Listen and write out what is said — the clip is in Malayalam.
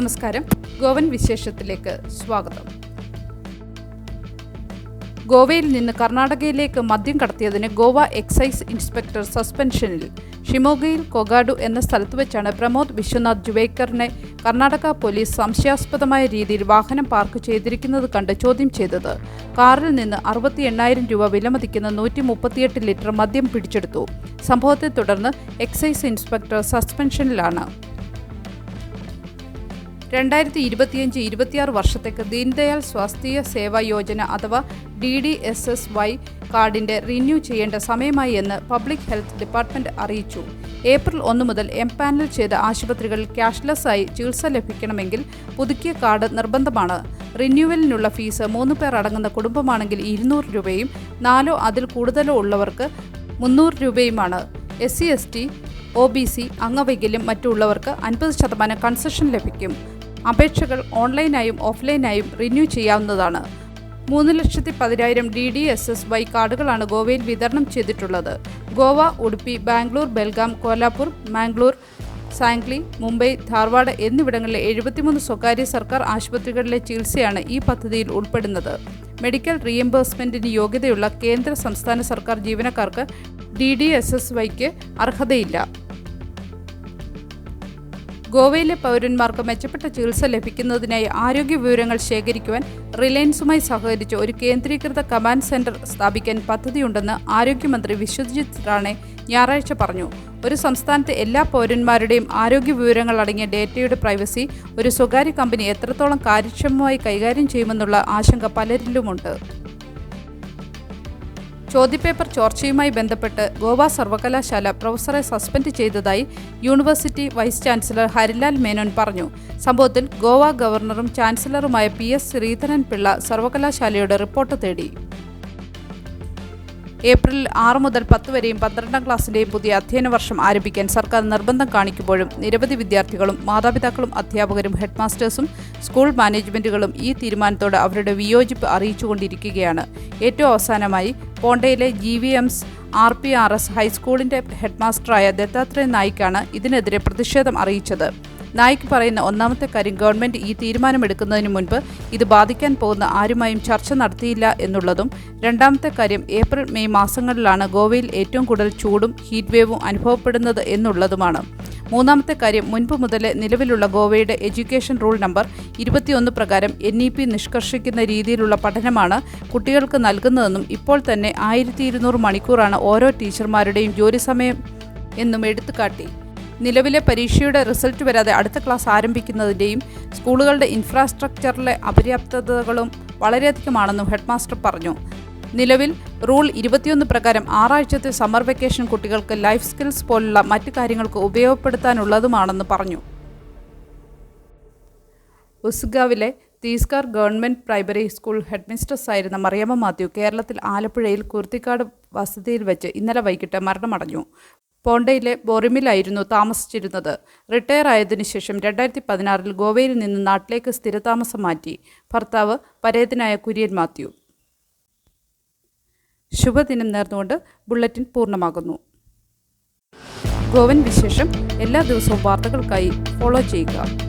നമസ്കാരം. ഗോവൻ വിശേഷത്തിലേക്ക് സ്വാഗതം. ഗോവയിൽ നിന്ന് കർണാടകയിലേക്ക് മദ്യം കടത്തിയതിന് ഗോവ എക്സൈസ് ഇൻസ്പെക്ടർ സസ്പെൻഷനിൽ. ഷിമോഗയിൽ കൊഗാഡു എന്ന സ്ഥലത്ത് വെച്ചാണ് പ്രമോദ് വിശ്വനാഥ് ജുവേക്കറിനെ കർണാടക പോലീസ് സംശയാസ്പദമായ രീതിയിൽ വാഹനം പാർക്ക് ചെയ്തിരിക്കുന്നത് കണ്ട് ചോദ്യം ചെയ്തത്. കാറിൽ നിന്ന് 68,000 രൂപ വിലമതിക്കുന്ന 138 ലിറ്റർ മദ്യം പിടിച്ചെടുത്തു. സംഭവത്തെ തുടർന്ന് എക്സൈസ് ഇൻസ്പെക്ടർ സസ്പെൻഷനിലാണ്. 2025-26 വർഷത്തേക്ക് ദീൻദയാൽ സ്വാസ്ഥ്യ സേവാ യോജന അഥവാ DDSSY കാർഡിന്റെ റിന്യൂ ചെയ്യേണ്ട സമയമായി എന്ന് പബ്ലിക് ഹെൽത്ത് ഡിപ്പാർട്ട്മെന്റ് അറിയിച്ചു. ഏപ്രിൽ 1 മുതൽ എംപാനൽ ചെയ്ത ആശുപത്രികളിൽ ക്യാഷ്ലെസ് ആയി ചികിത്സ ലഭിക്കണമെങ്കിൽ പുതുക്കിയ കാർഡ് നിർബന്ധമാണ്. റിന്യൂവലിനുള്ള ഫീസ് 3 പേർ അടങ്ങുന്ന കുടുംബമാണെങ്കിൽ 200 രൂപയും 4 അതിൽ കൂടുതലോ ഉള്ളവർക്ക് 300 രൂപയുമാണ്. SC/ST, OBC, അംഗവൈകല്യം മറ്റുള്ളവർക്ക് 50% കൺസെഷൻ ലഭിക്കും. അപേക്ഷകൾ ഓൺലൈനായും ഓഫ്ലൈനായും റിന്യൂ ചെയ്യാവുന്നതാണ്. 3,10,000 DDSSY കാർഡുകളാണ് ഗോവയിൽ വിതരണം ചെയ്തിട്ടുള്ളത്. ഗോവ, ഉടുപ്പി, ബാംഗ്ലൂർ, ബെൽഗാം, കോലാപൂർ, മാംഗ്ലൂർ, സാംഗ്ലി, മുംബൈ, ധാർവാഡ് എന്നിവിടങ്ങളിലെ 73 സ്വകാര്യ സർക്കാർ ആശുപത്രികളിലെ ചികിത്സയാണ് ഈ പദ്ധതിയിൽ ഉൾപ്പെടുന്നത്. മെഡിക്കൽ റീഎംബേഴ്സ്മെന്റിന് യോഗ്യതയുള്ള കേന്ദ്ര സംസ്ഥാന സർക്കാർ ജീവനക്കാർക്ക് DDSSYക്ക് അർഹതയില്ല. ഗോവയിലെ പൗരന്മാർക്ക് മെച്ചപ്പെട്ട ചികിത്സ ലഭിക്കുന്നതിനായി ആരോഗ്യ വിവരങ്ങൾ ശേഖരിക്കുവാൻ റിലയൻസുമായി സഹകരിച്ച് ഒരു കേന്ദ്രീകൃത കമാൻഡ് സെന്റർ സ്ഥാപിക്കാൻ പദ്ധതിയുണ്ടെന്ന് ആരോഗ്യമന്ത്രി വിശ്വജിത് റാണെ ഞായറാഴ്ച പറഞ്ഞു. ഒരു സംസ്ഥാനത്തെ എല്ലാ പൗരന്മാരുടെയും ആരോഗ്യ വിവരങ്ങൾ അടങ്ങിയ ഡേറ്റയുടെ പ്രൈവസി ഒരു സ്വകാര്യ കമ്പനി എത്രത്തോളം കാര്യക്ഷമമായി കൈകാര്യം ചെയ്യുമെന്നുള്ള ആശങ്ക പലരിലുമുണ്ട്. ചോദ്യപേപ്പർ ചോർച്ചയുമായി ബന്ധപ്പെട്ട് ഗോവ സർവകലാശാല പ്രൊഫസറെ സസ്പെൻഡ് ചെയ്തതായി university vice chancellor Harilal Menon പറഞ്ഞു. സംഭവത്തിൽ ഗോവ ഗവർണറും ചാൻസലറുമായ PS ശ്രീധരൻ പിള്ള സർവകലാശാലയോട് റിപ്പോർട്ട് തേടി. ഏപ്രിൽ 6 മുതൽ 10 വരെയും 12ാം ക്ലാസ്സിൻ്റെയും പുതിയ അധ്യയന വർഷം ആരംഭിക്കാൻ സർക്കാർ നിർബന്ധം കാണിക്കുമ്പോഴും നിരവധി വിദ്യാർത്ഥികളും മാതാപിതാക്കളും അധ്യാപകരും ഹെഡ്മാസ്റ്റേഴ്സും സ്കൂൾ മാനേജ്മെൻറ്റുകളും ഈ തീരുമാനത്തോട് അവരുടെ വിയോജിപ്പ് അറിയിച്ചുകൊണ്ടിരിക്കുകയാണ്. ഏറ്റവും അവസാനമായി പോണ്ടയിലെ GVMS RPRS ഹൈസ്കൂളിൻ്റെ ഹെഡ്മാസ്റ്ററായ ദത്താത്രേയ നായിക്കാണ് ഇതിനെതിരെ പ്രതിഷേധം അറിയിച്ചത്. നായിക്ക് പറയുന്ന ഒന്നാമത്തെ കാര്യം ഗവൺമെൻറ് ഈ തീരുമാനമെടുക്കുന്നതിന് മുൻപ് ഇത് ബാധിക്കാൻ പോകുന്ന ആരുമായും ചർച്ച നടത്തിയില്ല എന്നുള്ളതും, രണ്ടാമത്തെ കാര്യം ഏപ്രിൽ മെയ് മാസങ്ങളിലാണ് ഗോവയിൽ ഏറ്റവും കൂടുതൽ ചൂടും ഹീറ്റ് വേവും അനുഭവപ്പെടുന്നത് എന്നുള്ളതുമാണ്. മൂന്നാമത്തെ കാര്യം മുൻപ് മുതലേ നിലവിലുള്ള ഗോവയുടെ എഡ്യൂക്കേഷൻ റൂൾ നമ്പർ 21 പ്രകാരം NEP നിഷ്കർഷിക്കുന്ന രീതിയിലുള്ള പഠനമാണ് കുട്ടികൾക്ക് നൽകുന്നതെന്നും ഇപ്പോൾ തന്നെ 1200 മണിക്കൂറാണ് ഓരോ ടീച്ചർമാരുടെയും ജോലി സമയം എന്നും എടുത്തുകാട്ടി. നിലവിലെ പരീക്ഷയുടെ റിസൾട്ട് വരാതെ അടുത്ത ക്ലാസ് ആരംഭിക്കുന്നതിൻ്റെയും സ്കൂളുകളുടെ ഇൻഫ്രാസ്ട്രക്ചറിലെ അപര്യാപ്തതകളും വളരെയധികമാണെന്നും ഹെഡ്മാസ്റ്റർ പറഞ്ഞു. നിലവിൽ റൂൾ 21 പ്രകാരം 6 ആഴ്ചത്തെ സമ്മർ വെക്കേഷൻ കുട്ടികൾക്ക് ലൈഫ് സ്കിൽസ് പോലുള്ള മറ്റു കാര്യങ്ങൾക്ക് ഉപയോഗപ്പെടുത്താനുള്ളതുമാണെന്ന് പറഞ്ഞു. ഉസ്ഗാവിലെ തീസ്കാർ ഗവൺമെൻറ് പ്രൈമറി സ്കൂൾ ഹെഡ്മിസ്ട്രസ്സായിരുന്ന മറിയാമ്മ മാത്യു കേരളത്തിൽ ആലപ്പുഴയിൽ കുർത്തിക്കാട് വസതിയിൽ വെച്ച് ഇന്നലെ വൈകിട്ട് മരണമടഞ്ഞു. പോണ്ടയിലെ ബോറിമിലായിരുന്നു താമസിച്ചിരുന്നത്. റിട്ടയർ ആയതിനു ശേഷം 2016 ഗോവയിൽ നിന്ന് നാട്ടിലേക്ക് സ്ഥിരതാമസം മാറ്റി. ഭർത്താവ് പരേതനായ കുര്യൻ മാത്യു. ശുഭദിനം നേർന്നുകൊണ്ട് ബുള്ളറ്റിൻ പൂർണ്ണമാകുന്നു. ഗോവൻ വിശേഷം എല്ലാ ദിവസവും വാർത്തകൾക്കായി ഫോളോ ചെയ്യുക.